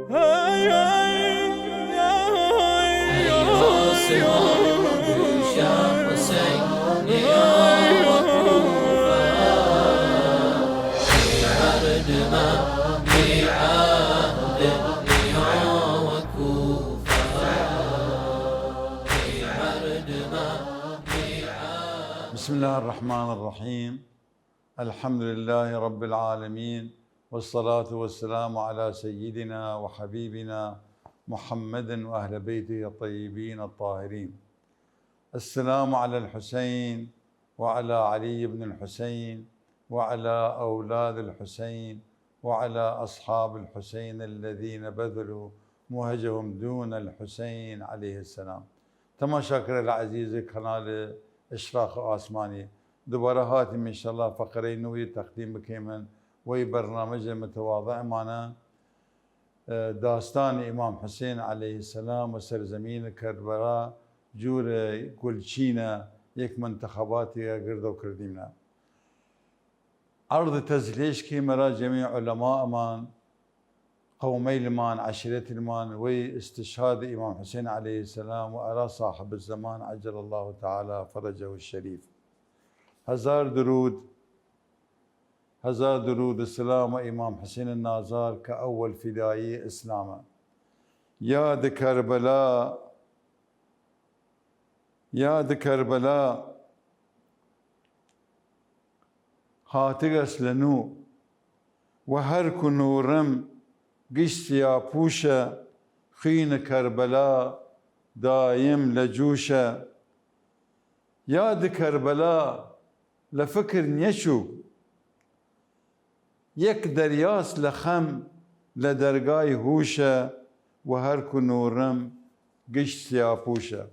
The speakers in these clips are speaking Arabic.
بسم الله الرحمن الرحيم. الحمد لله رب العالمين، والصلاة والسلام على سيدنا وحبيبنا محمد وأهل بيته الطيبين الطاهرين. السلام على الحسين وعلى علي بن الحسين وعلى أولاد الحسين وعلى أصحاب الحسين الذين بذلوا مهجهم دون الحسين عليه السلام. تماشاكر العزيز قناة اشراق آسماني دوباره هاتم ان شاء الله فقره نوي تقديم بكيمن وي برنامج متواضع معنا داستان امام حسين عليه السلام وسرزمين كربلاء جور كلشينا يك منتخباتي قردو كرديمنا عرض تزليش كيمرا جميع علماء مان قومي المان عشيرة المان وي استشهاد إمام حسين عليه السلام وأرى صاحب الزمان عجل الله تعالى فرجه الشريف. هزار درود السلام وإمام حسين النازار كأول فدائي إسلاما. يا ذا كربلاء هاتغس لنو وهرك نورم قشت يا بوشة خين كربلاء دايم لجوشة. يا ذا كربلاء لفكر نيشو يك درياس لخم لدرقاي هوشة وهرك نورم قشت يا بوشة.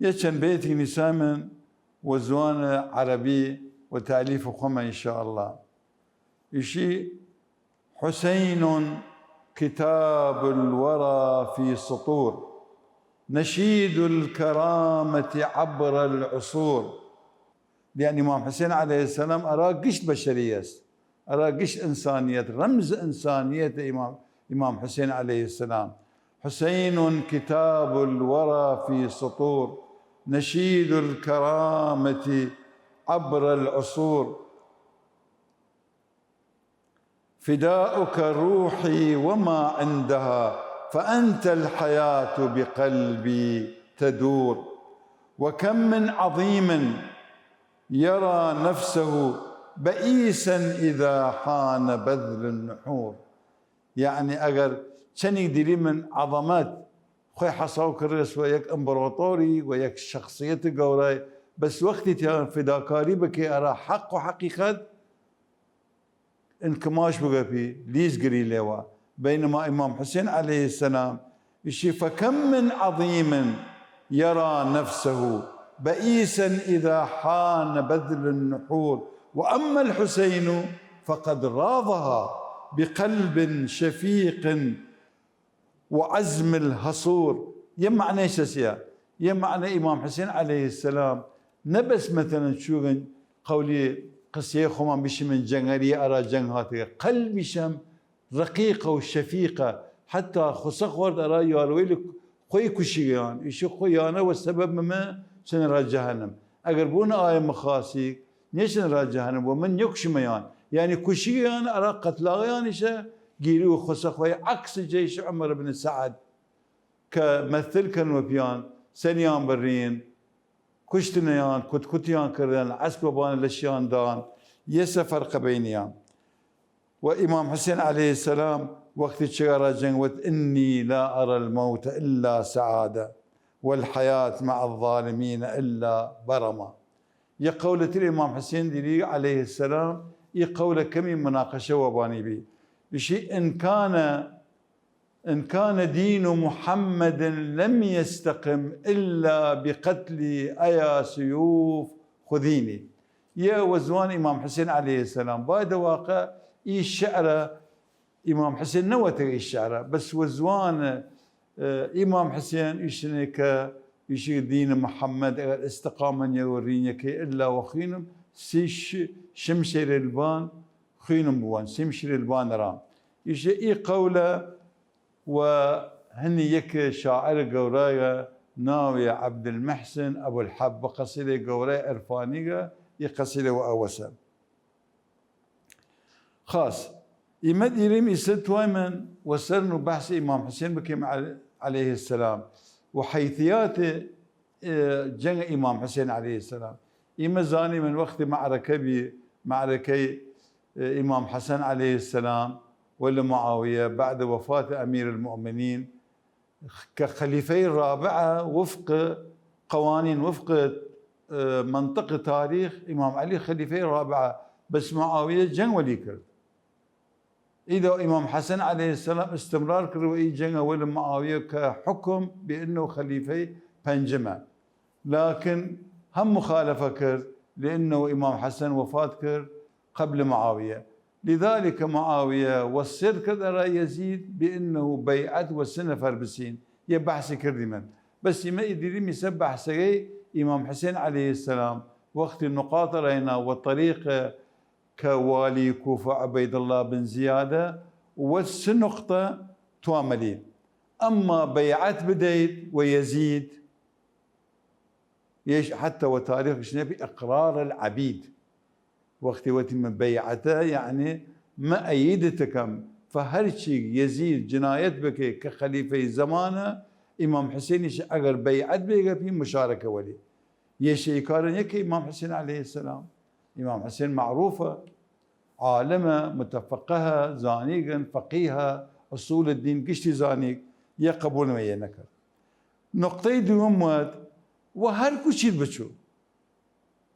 يتشن بيتي نسامن وزوان عربي وتأليف خمة إن شاء الله. إشي حسين كتاب الورى في سطور نشيد الكرامة عبر العصور. لأن إمام حسين عليه السلام أرى قش بشرية، أرى قش إنسانية، رمز إنسانية إمام حسين عليه السلام. حسين كتاب الورى في سطور نشيد الكرامة عبر العصور. فداؤك روحي وما عندها فأنت الحياة بقلبي تدور. وكم من عظيم يرى نفسه بئيسا إذا حان بذل النحور. يعني أجر شني دليل من عظمات خوي حصاو كرس وياك امبراطوري وياك شخصية قوراي بس وقت فداكاري بكي أرى حق وحقيقة انكماش بقى فيه ليس قري لوا. بينما إمام حسين عليه السلام يشي فكم من عظيم يرى نفسه بئيسا إذا حان بذل النحور. وأما الحسين فقد راضها بقلب شفيق وعزم الهصور. يمعنى ايش يمعنى إمام حسين عليه السلام نبس مثلا شو قولي قصيه خمان بشي من جنغري أرى جنغاتي قلبي شم رقيقة وشفيقة حتى خسق ورد أرى يارويلك خوي كشيان يشو خويانا والسبب ما سنرى جهنم. أقربونا آية مخاسيك نيش نرى جهنم ومن يكشميان يعني كشيان أرى قتلاغيان إيشا قيلوا خسق وهي عكس جيش عمر بن سعد كمثل كانوا بيان سنيان برين كشتنيان كتيان كردان عسكوبان لشيان دان يسا فرق بينيان. وإمام حسين عليه السلام وقت شغارة جنوت إني لا أرى الموت إلا سعادة والحياة مع الظالمين إلا برما. يقولة الإمام حسين دليل عليه السلام يقول كم مناقشة وباني بي بشيء إن كان دين محمد لم يستقم إلا بقتل أيا سيوف خذيني. يا وزوان إمام حسين عليه السلام بعد واقع الشعر إمام حسين نوته الشعر بس وزوان إمام حسين يشنك يشي دين محمد استقاما يورينك إلا وخينم سيش شمشير البان خينم بوان سيمشري البانرام يشي قولة وهني يك شاعر قورايا ناوي عبد المحسن أبو الحب قصيدة قورايا إرفانية يقصيدة وأوسم خاص يمد يريم يسد ويمن وسرنوا بحث إمام حسين بكيم عليه السلام وحيثيات جنگ إمام حسين عليه السلام يمزاني من وقت معركة إمام حسن عليه السلام ولا معاوية بعد وفاة أمير المؤمنين كخليفي الرابعة وفق قوانين وفق منطق تاريخ إمام علي خليفي الرابعة بس معاوية جنگ ولي كرد إذا إمام حسن عليه السلام استمرار كروي جنگ ولا معاوية كحكم بأنه خليفي بنجمة لكن هم مخالفة كرد لأنه إمام حسن وفاة كرد قبل معاوية لذلك معاوية وصل كذا يزيد بأنه بيعت وسنة فربسين يبحث كردي من بس ما يدري يسبح سجي إمام حسين عليه السلام وقت النقاطة هنا والطريقة كوالي كوفة عبيد الله بن زيادة والسنقطة تواملين أما بيعت بديت ويزيد يش حتى وتاريخ الشنبي إقرار العبيد وقت من بيعته يعني ما أيدتكم فهرشي يزيد جنايت بك كخليفة زمانه إمام حسين يش أجر بيعت بيجا في مشاركة ولي يش يكارن يكي إمام حسين عليه السلام إمام حسين معروفة عالمة متفقهة زانيقا فقيهة أصول الدين قشتي زانيق يقبل ما ينكر نقطة دومات وهر كوشيد بشو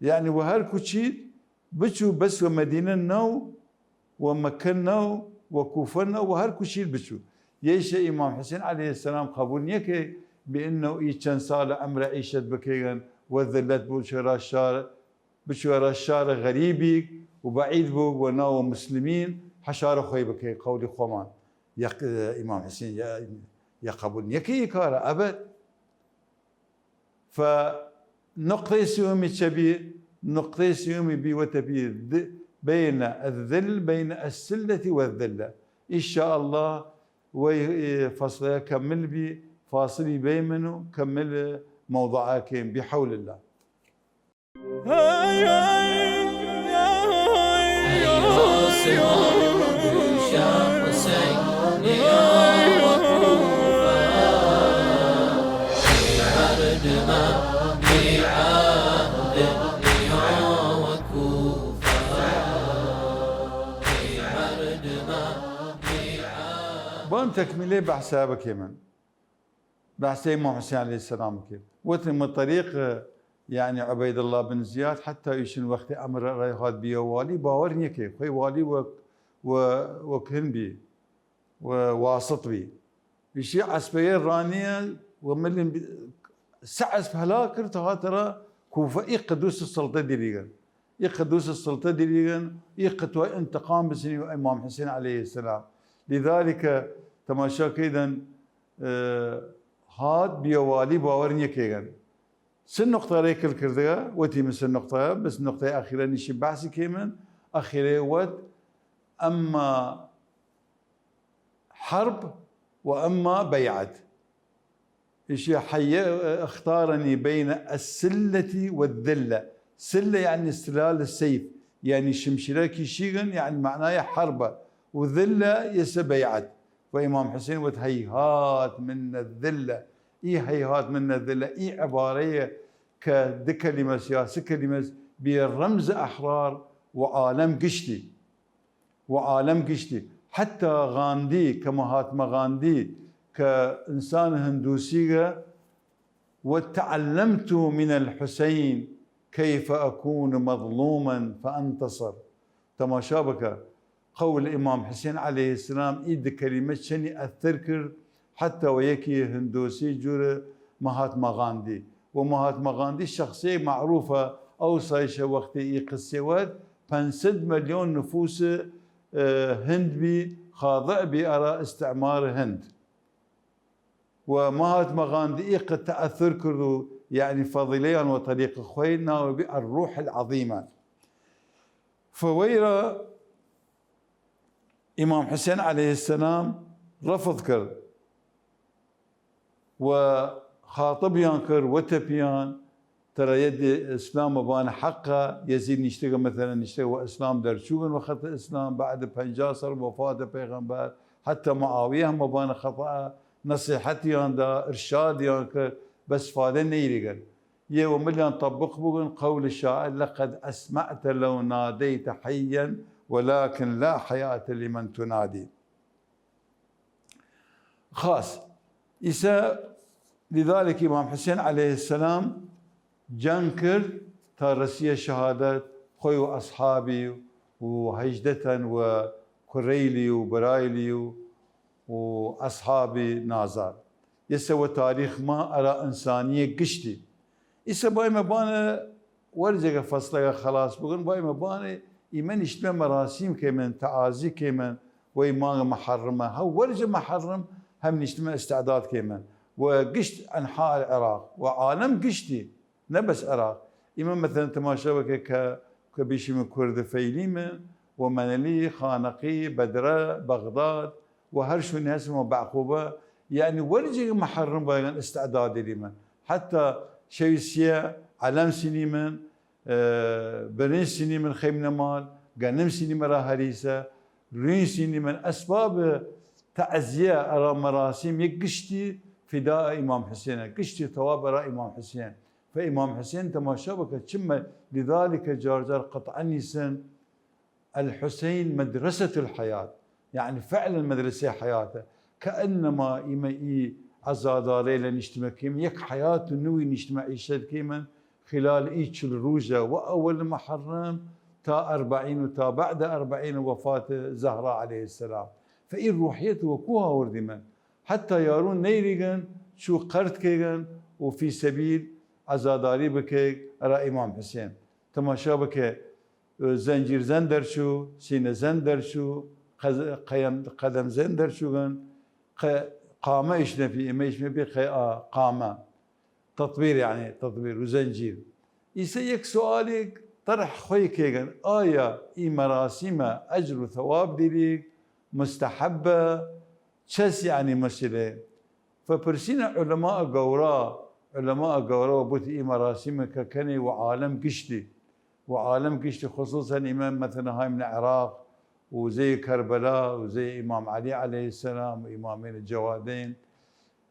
يعني وهر كوشيد بشو بس ومدينة نو ومكان نو وكوفة نو وهر كوشيد بشو يش إمام حسين عليه السلام قبول يكي بأنه إيشان صالة عمر عيشت بكيغن وذلت بوشرا الشارع بشوار الشارع غريبي وبعيد بو وناو مسلمين حشار خوي بكي قولي خومان إمام حسين يقبل يكي يكارا أبد فنقطة سيومي تشبيه نقطة سيومي بي وتبيه بين الذل بين السلة والذلة إن شاء الله وفصل كمل بي فاصلي بيمنه كمل موضوعك بحول الله بان تكمله بحسابك يمن بحساب إمام حسين عليه السلام كيف وتم الطريق يعني عبيد الله بن زياد حتى يشن وقت امر ريحات بي والي باورني كيف خوي والي وكهن بي وواسط بي بشي عسبيه رانيه وملن سعس هلاكر ترى كوفه يقدوس السلطه ديريغن يقدوس السلطه ديريغن يقتوى انتقام بسني امام حسين عليه السلام لذلك تماشا كيدن هاد بيوالي باورني كيغن سن نقطة ريكل كردها وتي من سن نقطة بس نقطة أخيرة نشي بحثي كيمن أخيرة ود أما حرب وأما بيعت إشي حي اختارني بين السلة والذلة سلة يعني استلال السيف يعني شمشيراكي شيغن يعني معناه حربة وذلة يسبيعت وإمام حسين وتهيهات من الذلة هيهات من الذلة عبارية كلمة سياسة كلمة بالرمز أحرار وعالم قشتي حتى غاندي كمهاتما غاندي كإنسان هندوسية وتعلمت من الحسين كيف أكون مظلوما فأنتصر تماشابك قول الإمام حسين عليه السلام إيد كلمة شني أذكر حتى ويكي هندوسي جور مهاتما غاندي ومهاتما غاندي شخصية معروفة أوصيشة وقتي قصيوات 500 مليون نفوس هند بي خاضع بأراء استعمار هند ومهاتما غاندي قد تأثر كردو يعني فضيليا وطريق خوينا وبالروح العظيمة فويرا إمام حسين عليه السلام رفض كرد وخاطبيان كر وتبيان ترى يد الإسلام بان حقه يزيد نشتغل مثلا نشتغل إسلام درشوغن وخط الإسلام بعد بنجاسر وفاة بيغمبر حتى معاوية هم بان خطأ نصيحتيان دا إرشاديان كر بس فادن نيريغن يه ومليان طبق بغن قول الشاعر لقد أسمعت لو ناديت حيا ولكن لا حياة لمن تنادي خاص إسا لذلك إمام حسين عليه السلام جنكر تارسية شهادة خوي وأصحابي وهجدة وكريلي وبرايلي وأصحابي نازار يسوى تاريخ ما أرى إنسانية قشتي إسا باي مبانا ورجة فصلها خلاص بقول باي مبانا إيمان يشتمى مراسيم كيمن تعازي كيمن وإيمان محرمة هو ورجة محرم هم نشتمى استعداد كيمن وقشت أنحاء العراق وعالم قشتي نبس عراق إما مثلا تماشى كبيشي من كرد فيليمن ومنلي خانقي بدرة بغداد وهرشو الناس بعقوبة يعني ورجة محرم بايغن استعداد لمن حتى شيسيا علم سنيمن برين سنيمن خيم نمال غنم سنيمن راهريسة رين سنيمن أسباب تعزية أرى مراسم يقشتي فداء إمام حسين قشتي ثواب أرى إمام حسين فإمام حسين تماشى بك ثم لذلك جارجر قطعا يسن الحسين مدرسة الحياة يعني فعلا مدرسة حياته كأنما إما عزاداري لنجتمع كيما يك حياة نوي نجتمع يشد كيما خلال إيش الروجة وأول محرم تا 40 وتا بعد 40 وفاة زهراء عليه السلام فإي روحيته وكوها وردمن حتى يارون نيريغن شو قرد كيغن وفي سبيل عزاداري بكي أرى إمام حسين تماشا بك زنجير زندر شو سينة زندر شو قدم زندر شو قامة إيشنا في إما إيشنا في قامة تطبير يعني تطبير وزنجير يسيك سؤالك طرح خوي كيغن آية إي مراسم أجر وثواب ديريك مستحبة شس يعني مسألة فبرسينا علماء قورا وبوت إي مراسم ككني وعالم قشتي خصوصا إمام مثلا هاي من العراق وزي كربلاء وزي إمام علي عليه السلام وإمامين الجوادين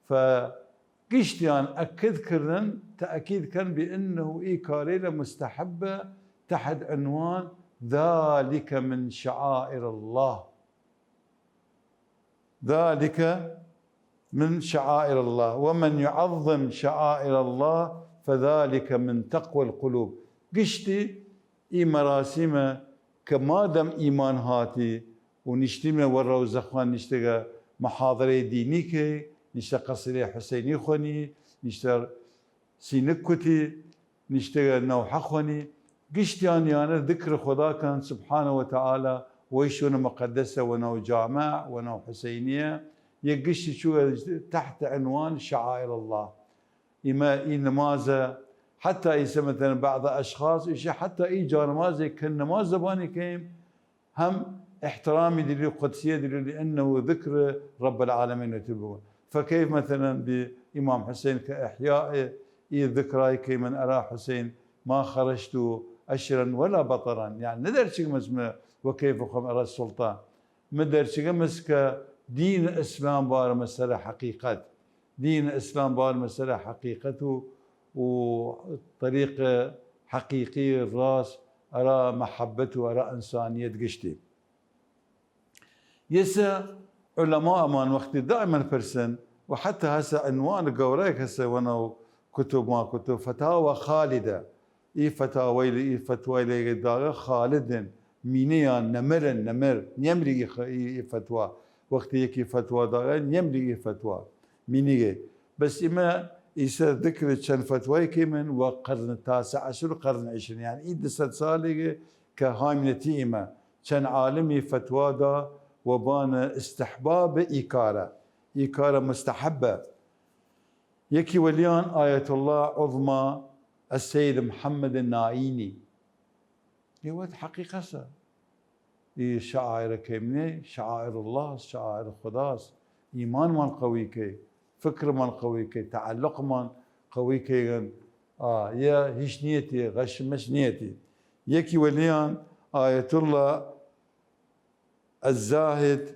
فقشتيان أكد كرن تأكيد كان بأنه إي كاريلة مستحبة تحت عنوان ذلك من شعائر الله ذلك من شعائر الله ومن يعظم شعائر الله فذلك من تقوى القلوب قشتي إي مراسمة كما دم إيمان هاتي ونشتمه ورا وزخوان نشتغى محاضرة ديني كي نشتغى قصري حسيني خوني نشتغى سينكتي نشتغى نوحة خوني قشتيان يعني ذكر خدا كان سبحانه وتعالى ويشون مقدسة ونو جامع ونو حسينية يقشتي شو تحت عنوان شعائر الله إما إي نمازة حتى إذا مثلا بعض أشخاص حتى إي جانمازة كان نماز زباني كيم هم احترامي للقدسية لأنه ذكر رب العالمين وتبوه فكيف مثلا بإمام حسين كإحياء إي ذكراي كي من أرى حسين ما خرجت أشرا ولا بطرا يعني ندر شيء وكيف خم أرى السلطان مدر شيء دين الإسلام بار مسألة حقيقة دين الإسلام بار مسألة حقيقته وطريقة حقيقية الراس أرى محبته أرى إنسانية قشتي يسا علماء من وقت دائما فرسن وحتى هسه عنوان قوريك هسه وانا كتب ما كتب فتاوى خالدة إي فتوى لي خالد مينيا نمر يمري إي فتوى وقت يكي فتوى داغن يمري فتوى مينيا بس إما إيسا ذكر كان فتوى كمن وقرن التاسع عشر قرن 20 يعني إيد سالي كهاي من تيمة كان عالمي فتوى دا وبان استحباب إيكارة مستحبة يكي وليان آية الله عظمى السيد محمد الناعيني يود حقيقة شعائر كيمني شعائر الله شعائر خداس إيمان من قوي كي فكر من قوي كي تعلق من قوي كي يا هيش نيتي غش مش نيتي يكي وليان آية الله الزاهد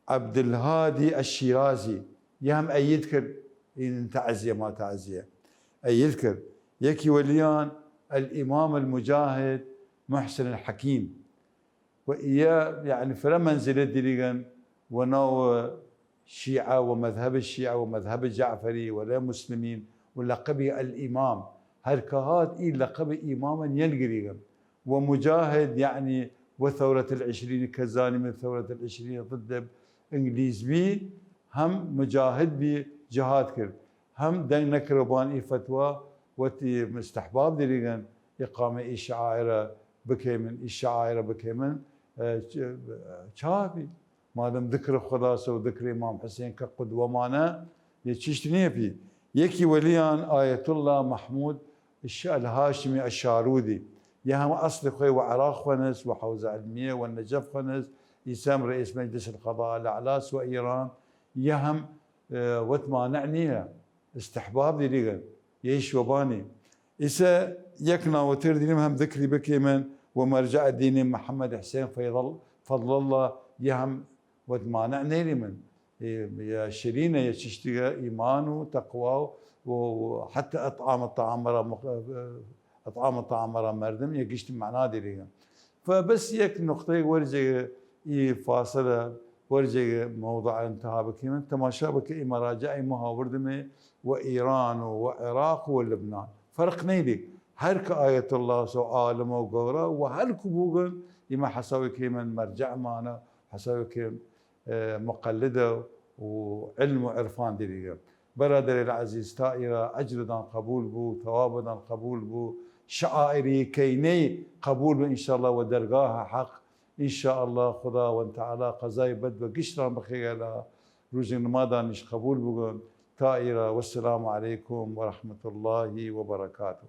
عبد الهادي الشيرازي يهم أي يذكر إن تعزية ما تعزية أي يذكر يكي وليان الإمام المجاهد محسن الحكيم وإياه يعني فلا منزلة دليغن ونو شيعة ومذهب الشيعة ومذهب الجعفري ولا مسلمين ولقبي الإمام هركهات إيه لقبي إماما يلقريغن ومجاهد يعني وثورة العشرين كزاني من ثورة العشرين ضد إنجليز بي هم مجاهد بي جهاد كر هم دين نكربان إي فتوى وتي مستحباب دليغن إقامة إي شعائر بكيمن إي شعائر بكيمن شافي ما دام ذكر خلاص وذكر إمام حسين كقدوة معنا يتشتني في يكي وليان آية الله محمود الهاشمي الشارودي يهم أصل خوي وعراق خنس وحوزة علمية والنجف خنس يسام رئيس مجلس القضاء الأعلى وإيران يهم وتمانعنيها استحباب ديريغن يعيش وباني إسا يكنا وتردين هم ذكري بكيمن ومرجع الدين محمد حسين فضل الله يهم وتمانعني من يا شرينة يا تشتغى إيمان وتقوى وحتى أطعام الطعام مرة مردم يقشت معناه ديريغن فبس يك نقطة ورجع فاصلة ورجع موضوع انتهى بكيمن تماشى بكي مراجع محاور دمي وإيران وعراق ولبنان فرق نيدي هرك آية الله سو عالم وقورا وهرك بوغن يما حساوي كيمن مرجع معنا حساوي كيم مقلده وعلم وعرفان ديريغن برادر العزيز تائرة أجردا قبول بو ثوابدا قبول بو شعائري كيني قبول إن شاء الله ودرجاها حق إن شاء الله خدا وانت على قضايا بد وقشرا بخيالا روزين ما دانش قبول بقول تائرة والسلام عليكم ورحمة الله وبركاته.